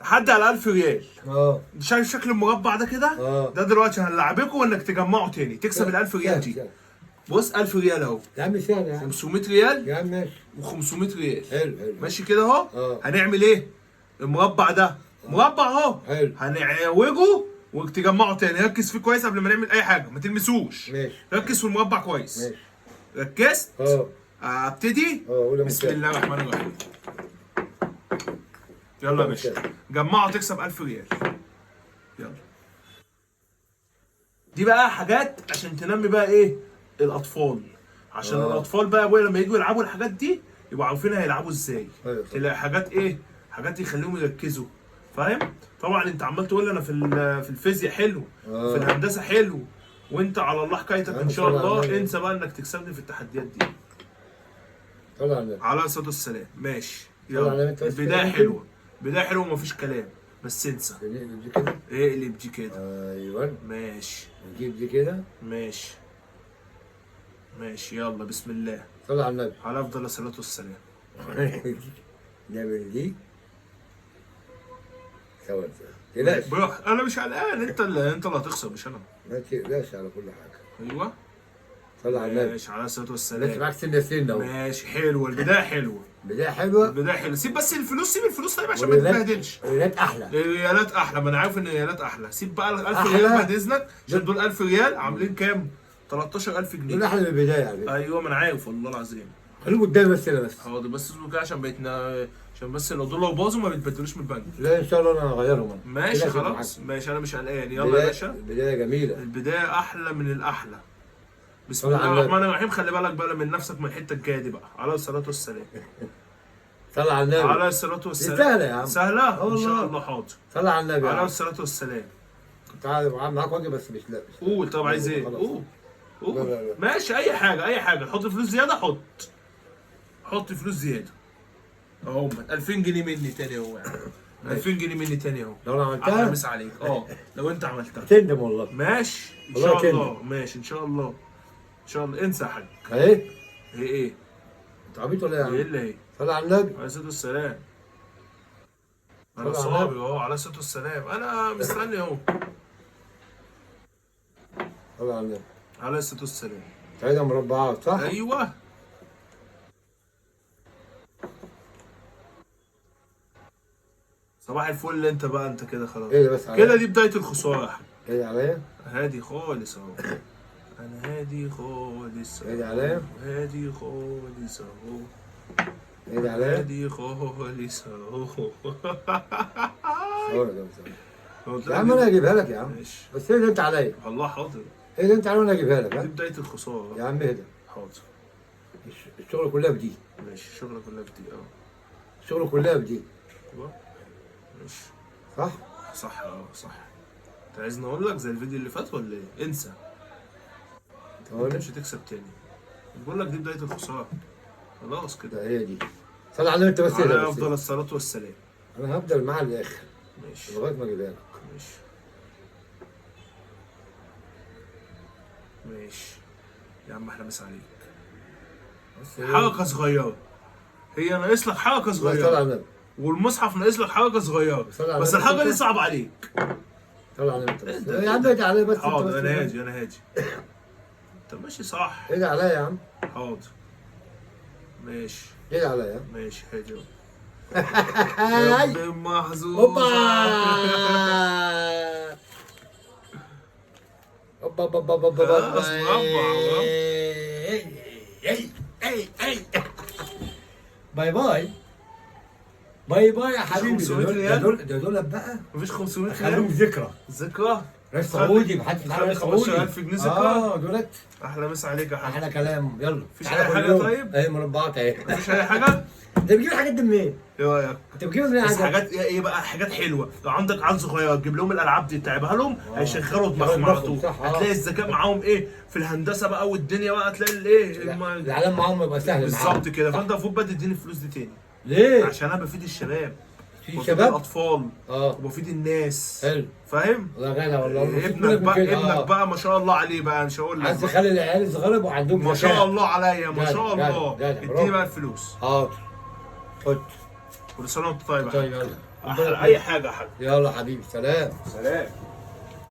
حد على 1000 ريال. شايف شكل المربع ده كده؟ ده دلوقتي هنلعبكم وانك تجمعه تاني تكسب ال 1000 ريال دي. بص 1000 ريال اهو يا عم سهل يا عم. 500 ريال يا عم ماشي و500 ريال. حلو ماشي كده اهو. هنعمل ايه؟ المربع ده مربع اهو. حلو. هنعوجه وتجمعه تاني. ركز فيه كويس قبل ما نعمل اي حاجه، ما تلمسوش. ماشي. ركز في المربع كويس. ماشي. ركزت؟ ابتدي؟ بسم الله الرحمن الرحيم. يلا يا باشا جمعوا تكسب 1000 ريال. يلا. دي بقى حاجات عشان تنمي بقى ايه؟ الاطفال. عشان الاطفال بقى يا ابويا لما يجوا يلعبوا الحاجات دي يبقوا عارفين هيلعبوا ازاي. تلاقي حاجات ايه؟ حاجات يخليهم يركزوا. فاهم؟ طبعا انت عمال تقول لي انا في الفيزياء حلو، في الهندسه حلو، وانت على الله حكايتك ان شاء الله. انسى بقى انك تكسبني في التحديات دي. طبعا على الصلاه والسلام. ماشي يلا. البدايه حلوه، بدايه حلوه ومفيش كلام، بس انسى. نقلب دي كده. اقلب دي كده. ايوه ماشي. نجيب دي كده. ماشي. ماشي يلا بسم الله. صل على النبي. على افضل الصلاه والسلام. نعمل دي سوا. تقلقش. براحتك انا مش قلقان. انت اللي هتخسر مش انا. ما تقلقش على كل حاجه. ايوه. صل على النبي. ماشي على الصلاه والسلام. ماشي معاك سنه اهو. ماشي حلوه البدايه حلوه. بدايه حلوه. البدايه حلوه. سيب بس الفلوس، سيب الفلوس طيب عشان ما تتبهدلش. الريالات احلى. الريالات احلى، ما انا عارف ان الريالات احلى. سيب بقى ال 1000 ريال بعد اذنك عشان دول 1000 ريال عاملين كام؟ 13000 جنيه. دول احلى من البدايه يعني. ايوه ما انا عارف والله العظيم. خليهم قدامي بس هنا بس. حاضر بس اصبر كده عشان عشان بس لو دول باظوا ما بيتبدلوش من البنك. لا ان شاء الله انا هغيرهم انا. ماشي خلاص ماشي انا مش قلقان. يلا يا باشا. البدايه جميله. البدايه احلى من الاحلى. بسم الله الرحمن الرحيم. خلي بالك بقى من نفسك من الحته الجايه دي بقى. على الصلاه والسلام. صلى على النبي. على الصلاه والسلام. سهله يا عم. سهله ان شاء الله. حاضر. صلى على النبي. على الصلاه والسلام. تعالى معاك واجي بس مش لا. قول طب عايز ايه؟ قول. لا. ماشي اي حاجه اي حاجه. حط فلوس زياده. حط فلوس زياده اهو. 2000 جنيه مني تاني اهو. يعني 2000 جنيه مني تاني اهو. لو انا عملتها احلى مسا عليك. لو انت عملتها تندم والله. ماشي ان شاء الله. ماشي ان شاء الله. ان شاء الله. انسى يا حاج. ايه ايه انت عبيط ولا ايه يا عم؟ ايه اللي هي؟ صلى على النبي. عليه الصلاه والسلام. انا صابر اهو. عليه الصلاه والسلام. انا مستني اهو. صلى على النبي. عليه الصلاه والسلام. عايزها مربعات صح؟ ايوه. صباح الفل. انت بقى انت كده خلاص. ايه ده بس كده دي بدايه الخساره يا حاج. ايه عليا؟ هادي خالص اهو. انا هادي خالص اهو. ايه عليا؟ هادي خالص اهو. ايه عليا؟ هادي خالص اهو. يا عم انا هجيبها لك يا عم. ماشي. بس ايه ده انت عليا؟ والله حاضر. ايه ده انت عليا وانا هجيبها لك. دي بدايه الخساره يا عم اهدى. حاضر. الشغل كلها بدي. ماشي. الشغله كلها بدي الشغل كلها بدي. ايوه ماشي. صح؟ صح صح. انت عايزني اقول لك زي الفيديو اللي فات ولا ايه؟ انسى. انت مش هتكسب تاني. بقول لك دي بدايه الخساره. خلاص كده. هي دي. صل على النبي. انت بس على افضل الصلاه والسلام. انا هفضل معاه للاخر. ماشي. لغايه ما اجيبها لك. ماشي. ماشي يا عم احلى مسا عليك. حركه صغيره. هي ناقص لك حركه صغيره. صل على النبي. والمصحف ناقص لك حركه صغيره. بس الحركه دي صعبه عليك. صل على النبي. يا عم ادعي عليا بس. حاضر انا هادي انا هادي. انت ماشي صح. ادعي عليا يا عم. حاضر. ماشي. ادعي عليا. ماشي هادي اهو. هاي محظوظ. هوبا هوبا هوبا هوبا خلاص مربع. باي باي باي باي يا حبيبي. 500 ريال؟ دول بقى مفيش 500 خليهم ريال. ذكرى. ذكرى. رئيس سعودي محدش خلي 15000 جنيه ذكرى. دولت احلى مسا عليك يا حاج. احلى كلام. يلا مفيش اي حاجه طيب؟ اهي مربعات اهي. مفيش اي حاجه؟ انت بتجيب الحاجات دي منين؟ ايه رايك؟ انت بتجيبها منين؟ بس حاجات ايه بقى؟ حاجات حلوه. لو عندك عيال صغيره تجيب لهم الالعاب دي تعبها لهم هيشغلوا دماغهم على طول. هتلاقي الذكاء معاهم ايه في الهندسه بقى والدنيا بقى. هتلاقي الايه الاعلام معاهم يبقى سهل. بالظبط كده. فانت المفروض بقى تديني الفلوس دي تاني. ليه؟ عشان انا بفيد الشباب. في شباب؟ الاطفال. وبفيد الناس. حلو. فاهم؟ والله غالي والله. ابنك بقى ما شاء الله عليه بقى. مش هقول لك. عايز تخلي العيال الصغيره يبقوا عندهم ما شاء الله عليا. ما شاء الله. جدع. اديني بقى الفلوس. حاضر. خد. كل سنه وانت طيب. طيب يلا. اي حاجه يا حاج. يلا حبيبي، سلام. سلام.